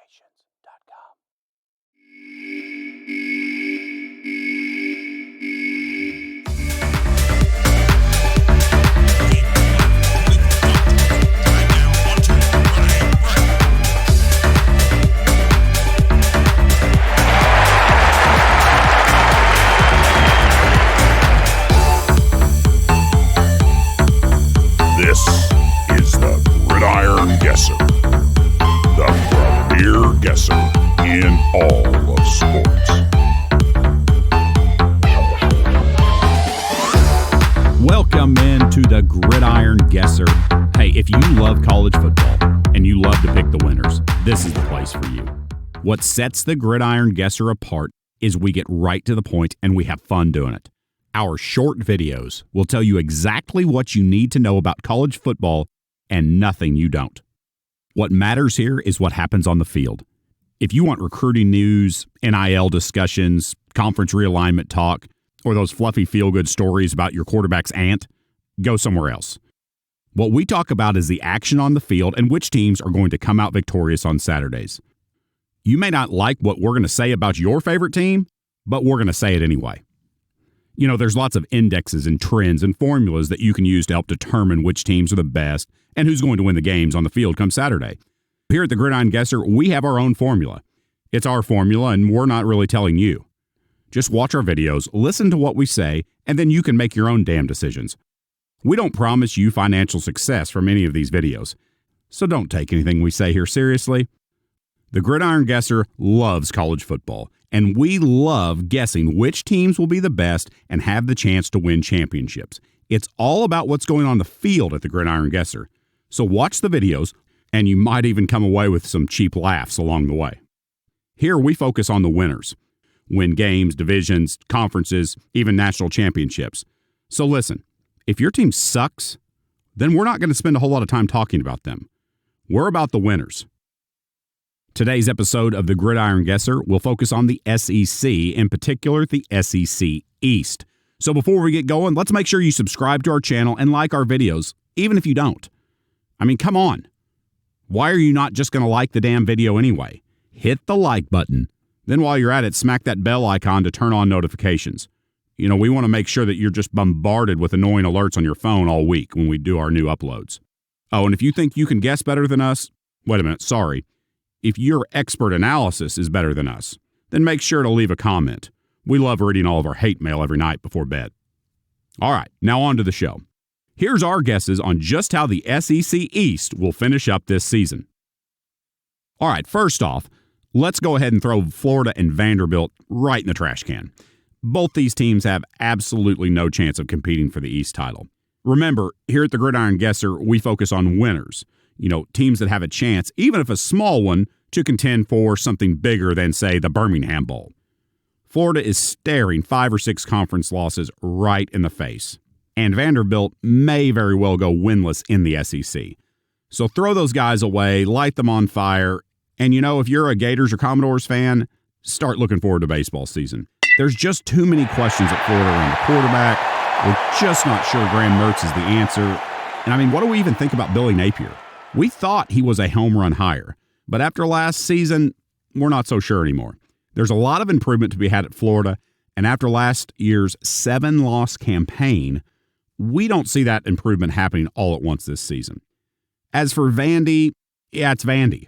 Creations.com. This is the Gridiron Guesser, the premier guesser in all of sports. Welcome into the Gridiron Guesser. Hey, if you love college football and you love to pick the winners, this is the place for you. What sets the Gridiron Guesser apart is we get right to the point and we have fun doing it. Our short videos will tell you exactly what you need to know about college football and nothing you don't. What matters here is what happens on the field. If you want recruiting news, NIL discussions, conference realignment talk, or those fluffy feel-good stories about your quarterback's aunt, go somewhere else. What we talk about is the action on the field and which teams are going to come out victorious on Saturdays. You may not like what we're going to say about your favorite team, but we're going to say it anyway. You know, there's lots of indexes and trends and formulas that you can use to help determine which teams are the best and who's going to win the games on the field come Saturday. Here at the Gridiron Guesser, we have our own formula. It's our formula, and we're not really telling you. Just watch our videos, listen to what we say, and then you can make your own damn decisions. We don't promise you financial success from any of these videos, so don't take anything we say here seriously. The Gridiron Guesser loves college football, and we love guessing which teams will be the best and have the chance to win championships. It's all about what's going on the field at the Gridiron Guesser. So watch the videos, and you might even come away with some cheap laughs along the way. Here we focus on the winners. Win games, divisions, conferences, even national championships. So listen, if your team sucks, then we're not going to spend a whole lot of time talking about them. We're about the winners. Today's episode of the Gridiron Guesser will focus on the SEC, in particular the SEC East. So before we get going, let's make sure you subscribe to our channel and like our videos, even if you don't. I mean, come on. Why are you not just going to like the damn video anyway? Hit the like button. Then while you're at it, smack that bell icon to turn on notifications. You know, we want to make sure that you're just bombarded with annoying alerts on your phone all week when we do our new uploads. Oh, and if you think you can guess better than us, wait a minute, sorry. If your expert analysis is better than us, then make sure to leave a comment. We love reading all of our hate mail every night before bed. All right, now on to the show. Here's our guesses on just how the SEC East will finish up this season. All right, first off, let's go ahead and throw Florida and Vanderbilt right in the trash can. Both these teams have absolutely no chance of competing for the East title. Remember, here at the Gridiron Guesser, we focus on winners. You know, teams that have a chance, even if a small one, to contend for something bigger than, say, the Birmingham Bowl. Florida is staring 5 or 6 conference losses right in the face, and Vanderbilt may very well go winless in the SEC. So throw those guys away, light them on fire, and you know, if you're a Gators or Commodores fan, start looking forward to baseball season. There's just too many questions at Florida around the quarterback. We're just not sure Graham Mertz is the answer. And I mean, what do we even think about Billy Napier? We thought he was a home run hire, but after last season, we're not so sure anymore. There's a lot of improvement to be had at Florida, and after last year's 7-loss campaign, we don't see that improvement happening all at once this season. As for Vandy, yeah, it's Vandy.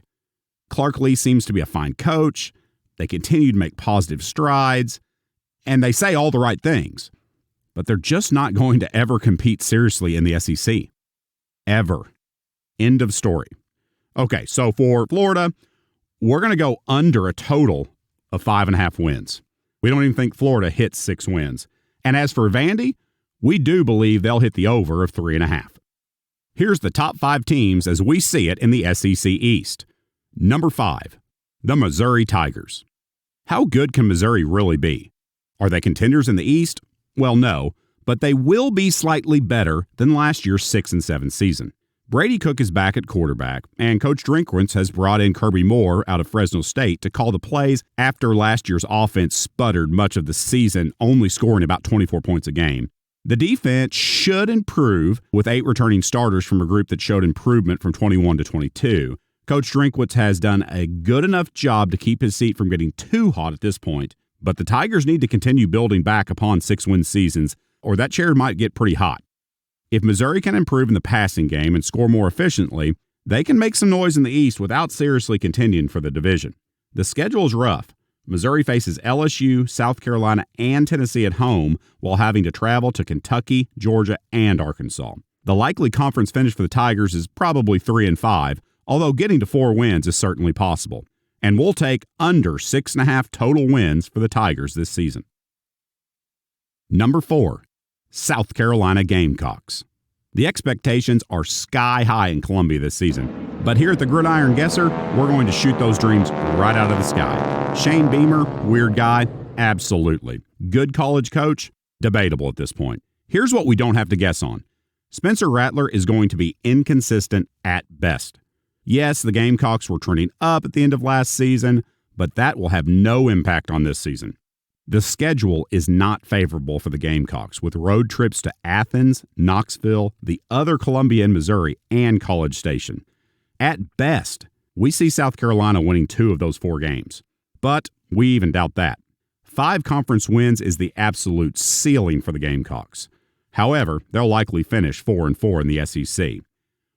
Clark Lee seems to be a fine coach. They continue to make positive strides, and they say all the right things, but they're just not going to ever compete seriously in the SEC. Ever. End of story. Okay, so for Florida, we're going to go under a total of 5.5 wins. We don't even think Florida hits 6 wins. And as for Vandy, we do believe they'll hit the over of 3.5. Here's the top 5 teams as we see it in the SEC East. Number 5, the Missouri Tigers. How good can Missouri really be? Are they contenders in the East? Well, no, but they will be slightly better than last year's 6-7 season. Brady Cook is back at quarterback, and Coach Drinkwitz has brought in Kirby Moore out of Fresno State to call the plays after last year's offense sputtered much of the season, only scoring about 24 points a game. The defense should improve with 8 returning starters from a group that showed improvement from 21 to 22. Coach Drinkwitz has done a good enough job to keep his seat from getting too hot at this point, but the Tigers need to continue building back upon 6-win seasons, or that chair might get pretty hot. If Missouri can improve in the passing game and score more efficiently, they can make some noise in the East without seriously contending for the division. The schedule is rough. Missouri faces LSU, South Carolina, and Tennessee at home while having to travel to Kentucky, Georgia, and Arkansas. The likely conference finish for the Tigers is probably 3-5, although getting to 4 wins is certainly possible. And we'll take under 6.5 total wins for the Tigers this season. Number 4, South Carolina Gamecocks. The expectations are sky high in Columbia this season, but here at the Gridiron Guesser, we're going to shoot those dreams right out of the sky. Shane Beamer, weird guy? Absolutely. Good college coach? Debatable at this point. Here's what we don't have to guess on. Spencer Rattler is going to be inconsistent at best. Yes, the Gamecocks were trending up at the end of last season, but that will have no impact on this season. The schedule is not favorable for the Gamecocks, with road trips to Athens, Knoxville, the other Columbia in Missouri, and College Station. At best, we see South Carolina winning 2 of those 4 games, but we even doubt that. 5 conference wins is the absolute ceiling for the Gamecocks. However, they'll likely finish 4-4 in the SEC.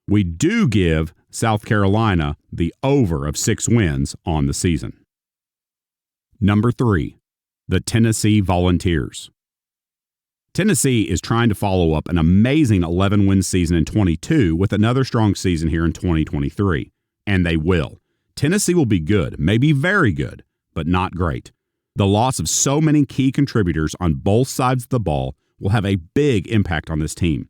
We do give South Carolina the over of 6 wins on the season. Number 3, the Tennessee Volunteers. Tennessee is trying to follow up an amazing 11-win season in 22 with another strong season here in 2023, and they will. Tennessee will be good, maybe very good, but not great. The loss of so many key contributors on both sides of the ball will have a big impact on this team.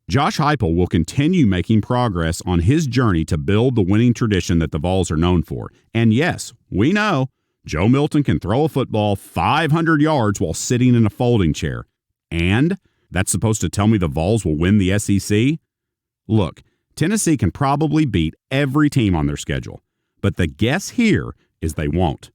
Josh Heupel will continue making progress on his journey to build the winning tradition that the Vols are known for. And yes, we know Joe Milton can throw a football 500 yards while sitting in a folding chair. And that's supposed to tell me the Vols will win the SEC? Look, Tennessee can probably beat every team on their schedule, but the guess here is they won't.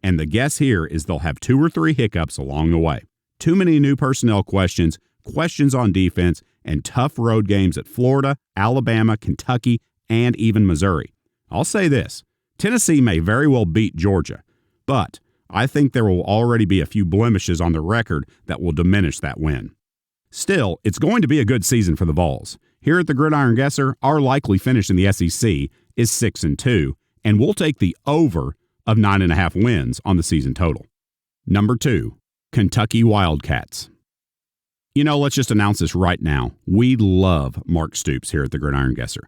And the guess here is they'll have 2 or 3 hiccups along the way. Too many new personnel questions, questions on defense, and tough road games at Florida, Alabama, Kentucky, and even Missouri. I'll say this, Tennessee may very well beat Georgia, but I think there will already be a few blemishes on the record that will diminish that win. Still, it's going to be a good season for the Vols. Here at the Gridiron Guesser, our likely finish in the SEC is 6-2, and we'll take the over of 9.5 wins on the season total. Number 2, Kentucky Wildcats. You know, let's just announce this right now. We love Mark Stoops here at the Gridiron Guesser.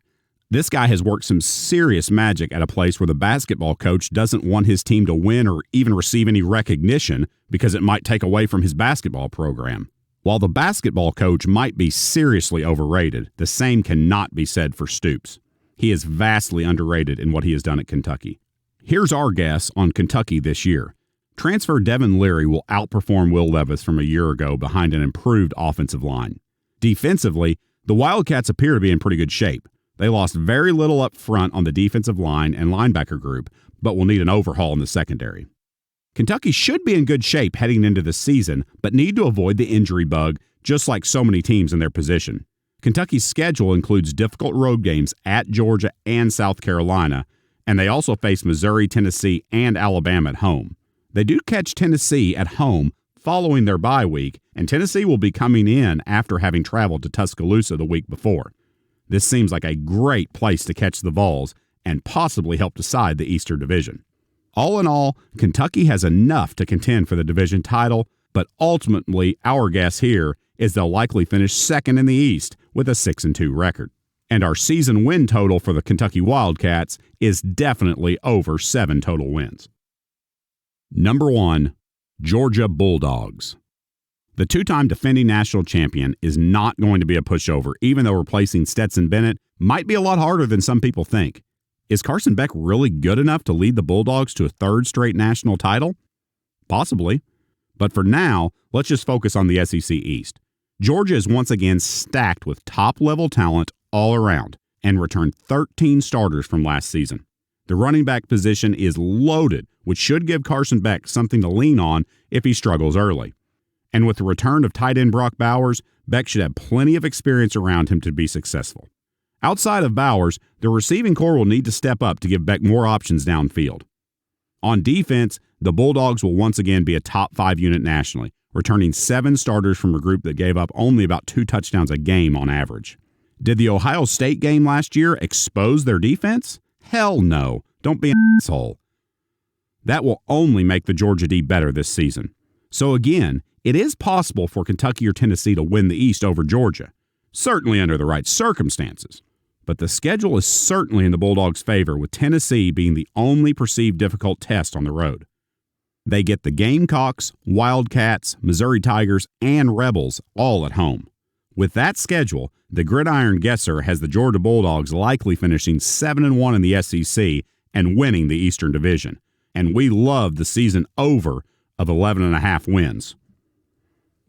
This guy has worked some serious magic at a place where the basketball coach doesn't want his team to win or even receive any recognition because it might take away from his basketball program. While the basketball coach might be seriously overrated, the same cannot be said for Stoops. He is vastly underrated in what he has done at Kentucky. Here's our guess on Kentucky this year. Transfer Devin Leary will outperform Will Levis from a year ago behind an improved offensive line. Defensively, the Wildcats appear to be in pretty good shape. They lost very little up front on the defensive line and linebacker group, but will need an overhaul in the secondary. Kentucky should be in good shape heading into the season, but need to avoid the injury bug, just like so many teams in their position. Kentucky's schedule includes difficult road games at Georgia and South Carolina, and they also face Missouri, Tennessee, and Alabama at home. They do catch Tennessee at home following their bye week, and Tennessee will be coming in after having traveled to Tuscaloosa the week before. This seems like a great place to catch the Vols and possibly help decide the Eastern Division. All in all, Kentucky has enough to contend for the division title, but ultimately our guess here is they'll likely finish second in the East with a 6-2 record. And our season win total for the Kentucky Wildcats is definitely over 7 total wins. Number 1, Georgia Bulldogs. The 2-time defending national champion is not going to be a pushover, even though replacing Stetson Bennett might be a lot harder than some people think. Is Carson Beck really good enough to lead the Bulldogs to a 3rd straight national title? Possibly. But for now, let's just focus on the SEC East. Georgia is once again stacked with top-level talent all around and returned 13 starters from last season. The running back position is loaded, which should give Carson Beck something to lean on if he struggles early. And with the return of tight end Brock Bowers, Beck should have plenty of experience around him to be successful. Outside of Bowers, the receiving corps will need to step up to give Beck more options downfield. On defense, the Bulldogs will once again be a top 5 unit nationally, returning 7 starters from a group that gave up only about 2 touchdowns a game on average. Did the Ohio State game last year expose their defense? Hell no. Don't be an asshole. That will only make the Georgia D better this season. So again, it is possible for Kentucky or Tennessee to win the East over Georgia, certainly under the right circumstances. But the schedule is certainly in the Bulldogs' favor, with Tennessee being the only perceived difficult test on the road. They get the Gamecocks, Wildcats, Missouri Tigers, and Rebels all at home. With that schedule, the Gridiron Guesser has the Georgia Bulldogs likely finishing 7-1 in the SEC and winning the Eastern Division. And we love the season over of 11.5 wins.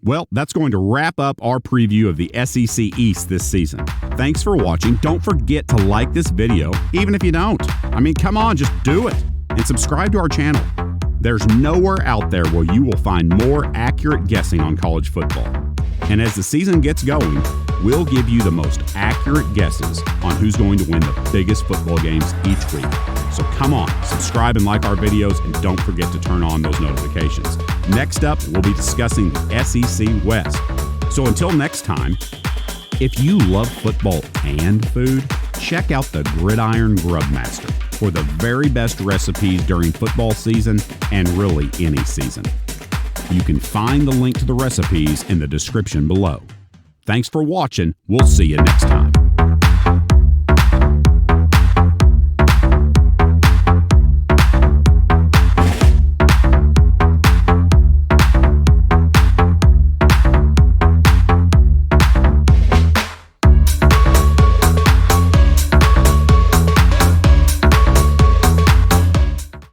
Well, that's going to wrap up our preview of the SEC East this season. Thanks for watching. Don't forget to like this video, even if you don't. I mean, come on, just do it. And subscribe to our channel. There's nowhere out there where you will find more accurate guessing on college football. And as the season gets going, we'll give you the most accurate guesses on who's going to win the biggest football games each week. So come on, subscribe and like our videos, and don't forget to turn on those notifications. Next up, we'll be discussing the SEC West. So until next time, if you love football and food, check out the Gridiron Grubmaster for the very best recipes during football season and really any season. You can find the link to the recipes in the description below. Thanks for watching. We'll see you next time.